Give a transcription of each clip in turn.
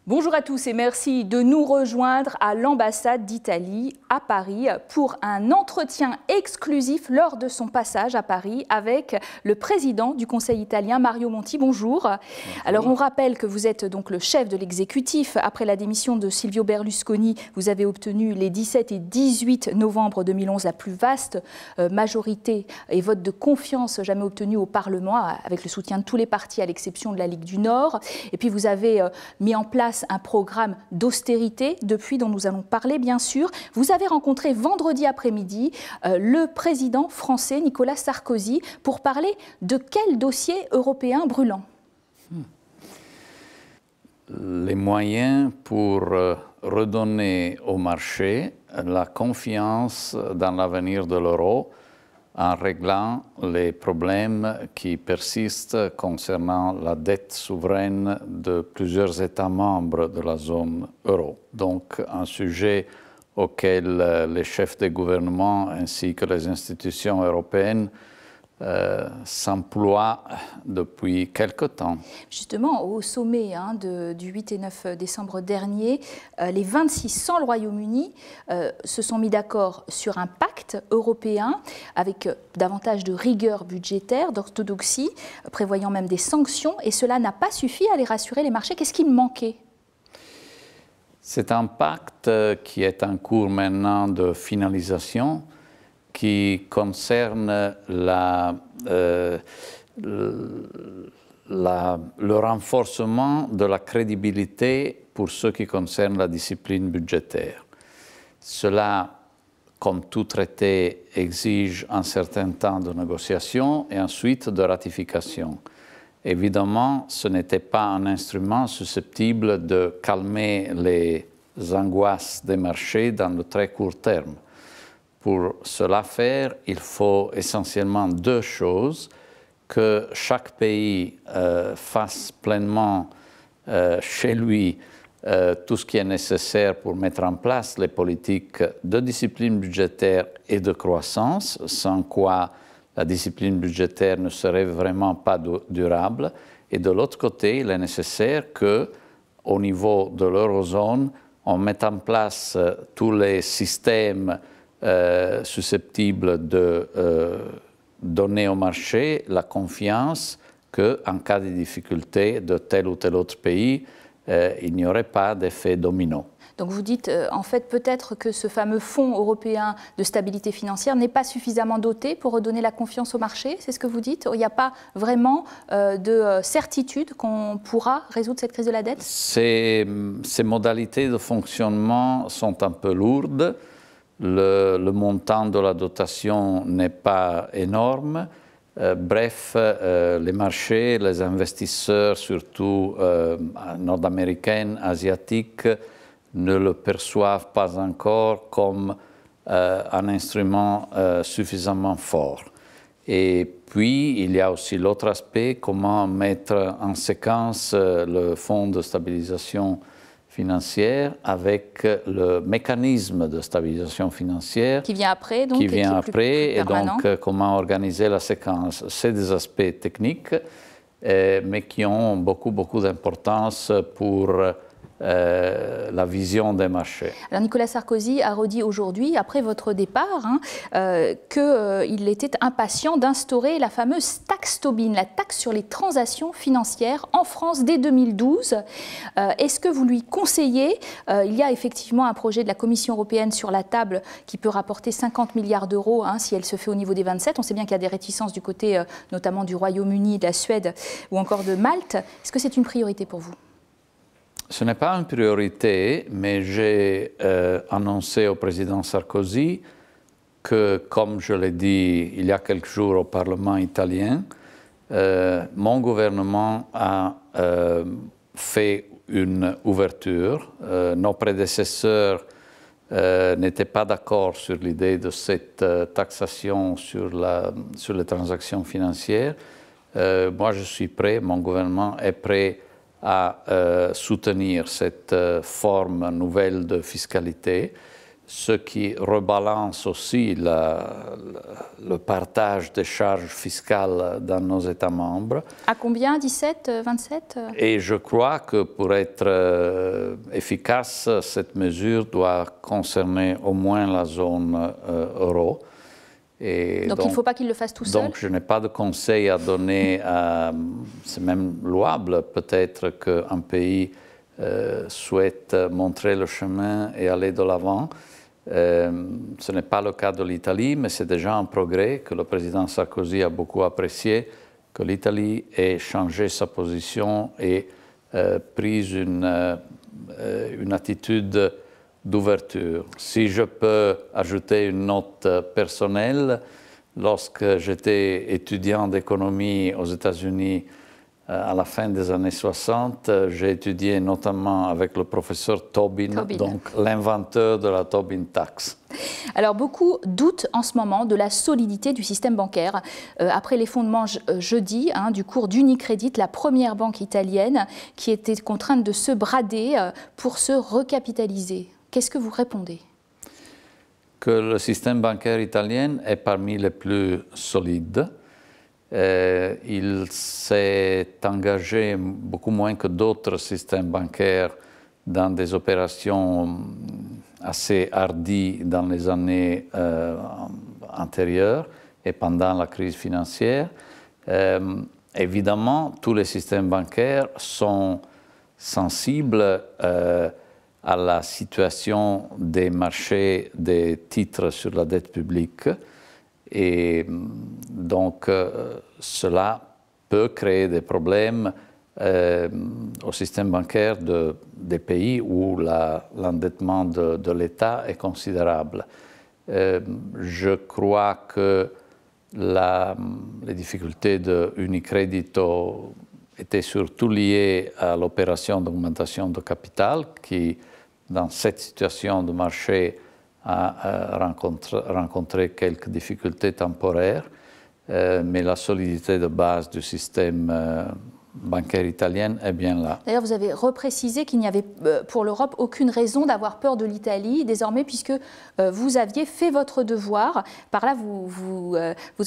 Bonjour à tous et merci de nous rejoindre à l'ambassade d'Italie à Paris pour un entretien exclusif lors de son passage à Paris avec le président du Conseil italien, Mario Monti. Bonjour. Alors on rappelle que vous êtes donc le chef de l'exécutif. Après la démission de Silvio Berlusconi, vous avez obtenu les 17 et 18 novembre 2011 la plus vaste majorité et vote de confiance jamais obtenu au Parlement avec le soutien de tous les partis à l'exception de la Ligue du Nord. Et puis vous avez mis en place un programme d'austérité depuis dont nous allons parler bien sûr. Vous avez rencontré vendredi après-midi le président français Nicolas Sarkozy pour parler de quel dossier européen brûlant? Les moyens pour redonner au marché la confiance dans l'avenir de l'euro en réglant les problèmes qui persistent concernant la dette souveraine de plusieurs États membres de la zone euro. Donc un sujet auquel les chefs de gouvernement ainsi que les institutions européennes s'emploient depuis quelque temps. Justement, au sommet du 8 et 9 décembre dernier, les 26 sans le Royaume-Uni se sont mis d'accord sur un pacte européen avec davantage de rigueur budgétaire, d'orthodoxie, prévoyant même des sanctions, et cela n'a pas suffi à les rassurer les marchés. Qu'est-ce qui manquait? C'est un pacte qui est en cours maintenant de finalisation, qui concerne le renforcement de la crédibilité pour ce qui concerne la discipline budgétaire. Cela, comme tout traité, exige un certain temps de négociation et ensuite de ratification. Évidemment, ce n'était pas un instrument susceptible de calmer les angoisses des marchés dans le très court terme. Pour cela faire, il faut essentiellement deux choses: que chaque pays fasse pleinement chez lui tout ce qui est nécessaire pour mettre en place les politiques de discipline budgétaire et de croissance, sans quoi la discipline budgétaire ne serait vraiment pas durable. Et de l'autre côté, il est nécessaire qu'au niveau de l'eurozone, on mette en place tous les systèmes susceptible de donner au marché la confiance qu'en cas de difficulté de tel ou tel autre pays, il n'y aurait pas d'effet domino. Donc vous dites, en fait, peut-être que ce fameux fonds européen de stabilité financière n'est pas suffisamment doté pour redonner la confiance au marché, c'est ce que vous dites? Il n'y a pas vraiment de certitude qu'on pourra résoudre cette crise de la dette? Ces modalités de fonctionnement sont un peu lourdes. Le montant de la dotation n'est pas énorme. Bref, les marchés, les investisseurs, surtout nord-américains, asiatiques, ne le perçoivent pas encore comme un instrument suffisamment fort. Et puis, il y a aussi l'autre aspect, comment mettre en séquence le fonds de stabilisation financière avec le mécanisme de stabilisation financière qui vient après, donc, et donc comment organiser la séquence. C'est des aspects techniques, mais qui ont beaucoup d'importance pour la vision des marchés. Alors Nicolas Sarkozy a redit aujourd'hui, après votre départ, qu'il était impatient d'instaurer la fameuse taxe Tobin, la taxe sur les transactions financières en France dès 2012. Est-ce que vous lui conseillez? Il y a effectivement un projet de la Commission européenne sur la table qui peut rapporter 50 milliards d'euros si elle se fait au niveau des 27. On sait bien qu'il y a des réticences du côté notamment du Royaume-Uni, de la Suède ou encore de Malte. Est-ce que c'est une priorité pour vous? Ce n'est pas une priorité, mais j'ai annoncé au président Sarkozy que, comme je l'ai dit il y a quelques jours au Parlement italien, mon gouvernement a fait une ouverture. Nos prédécesseurs n'étaient pas d'accord sur l'idée de cette taxation sur les transactions financières. Moi, je suis prêt, mon gouvernement est prêt à soutenir cette forme nouvelle de fiscalité. ce qui rebalance aussi le partage des charges fiscales dans nos États membres. À combien? 17, 27? Et je crois que pour être efficace, cette mesure doit concerner au moins la zone euro. Et donc il ne faut pas qu'il le fasse tout seul? Donc je n'ai pas de conseil à donner. C'est même louable peut-être qu'un pays souhaite montrer le chemin et aller de l'avant. Ce n'est pas le cas de l'Italie, mais c'est déjà un progrès que le président Sarkozy a beaucoup apprécié, que l'Italie ait changé sa position et pris une attitude d'ouverture. Si je peux ajouter une note personnelle, lorsque j'étais étudiant d'économie aux États-Unis à la fin des années 60, j'ai étudié notamment avec le professeur Tobin, donc l'inventeur de la Tobin Tax. Alors beaucoup doutent en ce moment de la solidité du système bancaire. Après l'effondrement jeudi du cours d'Unicredit, la première banque italienne qui était contrainte de se brader pour se recapitaliser. Qu'est-ce que vous répondez? Que le système bancaire italien est parmi les plus solides. Il s'est engagé beaucoup moins que d'autres systèmes bancaires dans des opérations assez hardies dans les années antérieures et pendant la crise financière. Évidemment, tous les systèmes bancaires sont sensibles à la situation des marchés des titres sur la dette publique. Et donc, cela peut créer des problèmes au système bancaire des pays où l'endettement de l'État est considérable. Je crois que les difficultés de Unicredito étaient surtout liées à l'opération d'augmentation de capital qui, dans cette situation de marché, a rencontré quelques difficultés temporaires, mais la solidité de base du système bancaire italien est bien là. D'ailleurs, vous avez reprécisé qu'il n'y avait pour l'Europe aucune raison d'avoir peur de l'Italie, désormais, puisque vous aviez fait votre devoir. Par là, vous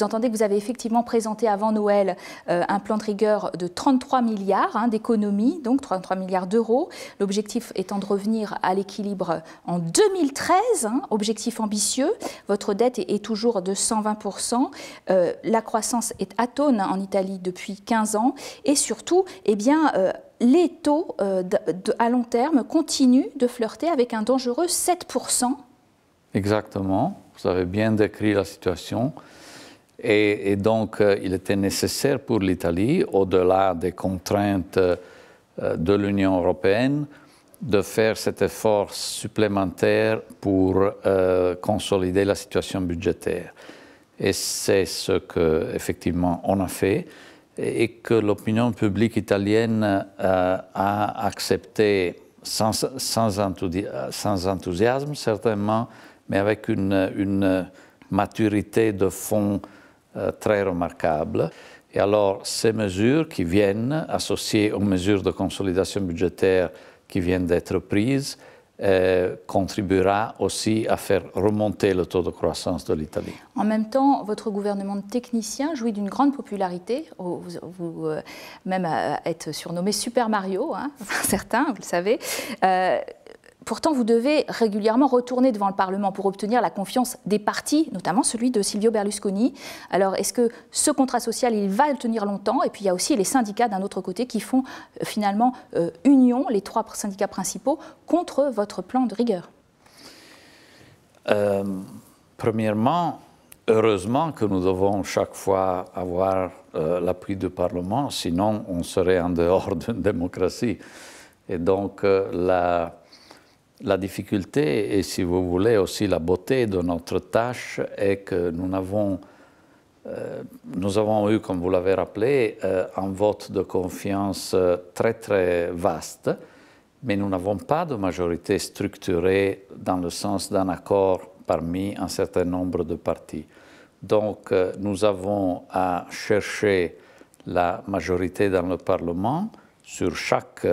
entendez que vous avez effectivement présenté avant Noël un plan de rigueur de 33 milliards d'économies, donc 33 milliards d'euros. L'objectif étant de revenir à l'équilibre en 2013, objectif ambitieux. Votre dette est toujours de 120%. La croissance est atone en Italie depuis 15 ans. Et surtout, eh bien, les taux à long terme continuent de flirter avec un dangereux 7%. Exactement, vous avez bien décrit la situation. Et donc, il était nécessaire pour l'Italie, au-delà des contraintes de l'Union européenne, de faire cet effort supplémentaire pour consolider la situation budgétaire. Et c'est ce qu'effectivement on a fait. Et que l'opinion publique italienne a accepté sans enthousiasme, certainement, mais avec une maturité de fond très remarquable. Et alors, ces mesures qui viennent, associées aux mesures de consolidation budgétaire qui viennent d'être prises, contribuera aussi à faire remonter le taux de croissance de l'Italie. En même temps, votre gouvernement de techniciens jouit d'une grande popularité. Vous même êtes surnommé Super Mario, certains, vous le savez. Pourtant, vous devez régulièrement retourner devant le Parlement pour obtenir la confiance des partis, notamment celui de Silvio Berlusconi. Alors, est-ce que ce contrat social, il va tenir longtemps? Et puis, il y a aussi les syndicats d'un autre côté qui font finalement union, les trois syndicats principaux, contre votre plan de rigueur. Premièrement, heureusement que nous devons chaque fois avoir l'appui du Parlement, sinon on serait en dehors d'une démocratie. Et donc, la difficulté et, si vous voulez, aussi la beauté de notre tâche est que nous avons eu, comme vous l'avez rappelé, un vote de confiance très, très vaste, mais nous n'avons pas de majorité structurée dans le sens d'un accord parmi un certain nombre de partis. Donc, nous avons à chercher la majorité dans le Parlement sur chaque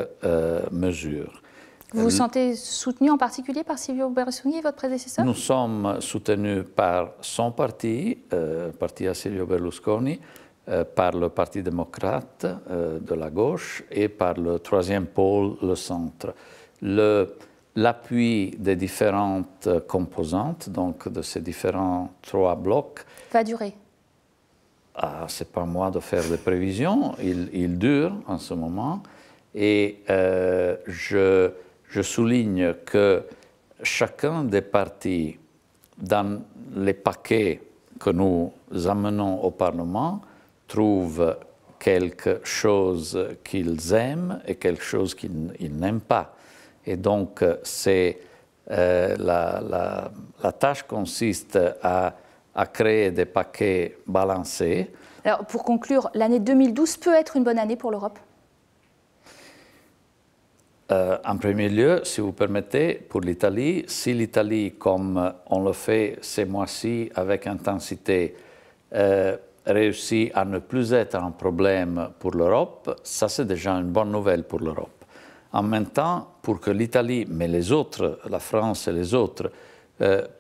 mesure. Vous vous sentez soutenu en particulier par Silvio Berlusconi, votre prédécesseur? Nous sommes soutenus par son parti, parti à Silvio Berlusconi, par le Parti démocrate de la gauche et par le troisième pôle, le centre. L'appui des différentes composantes, donc de ces différents trois blocs, va durer. Ce n'est pas moi de faire des prévisions, il dure en ce moment. Et je souligne que chacun des partis, dans les paquets que nous amenons au Parlement, trouve quelque chose qu'ils aiment et quelque chose qu'ils n'aiment pas. Et donc, la tâche consiste à créer des paquets balancés. Alors, pour conclure, l'année 2012 peut être une bonne année pour l'Europe? En premier lieu, si vous permettez, pour l'Italie, si l'Italie, comme on le fait ces mois-ci avec intensité, réussit à ne plus être un problème pour l'Europe, ça c'est déjà une bonne nouvelle pour l'Europe. En même temps, pour que l'Italie, mais les autres, la France et les autres,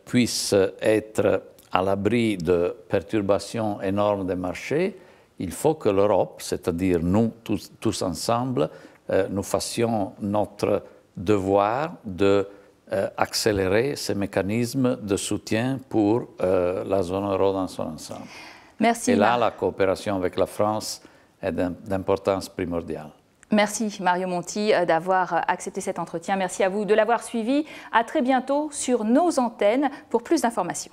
puissent être à l'abri de perturbations énormes des marchés, il faut que l'Europe, c'est-à-dire nous tous ensemble, nous fassions notre devoir d'accélérer ces mécanismes de soutien pour la zone euro dans son ensemble. Merci. Et là, la coopération avec la France est d'importance primordiale. Merci Mario Monti d'avoir accepté cet entretien. Merci à vous de l'avoir suivi. À très bientôt sur nos antennes pour plus d'informations.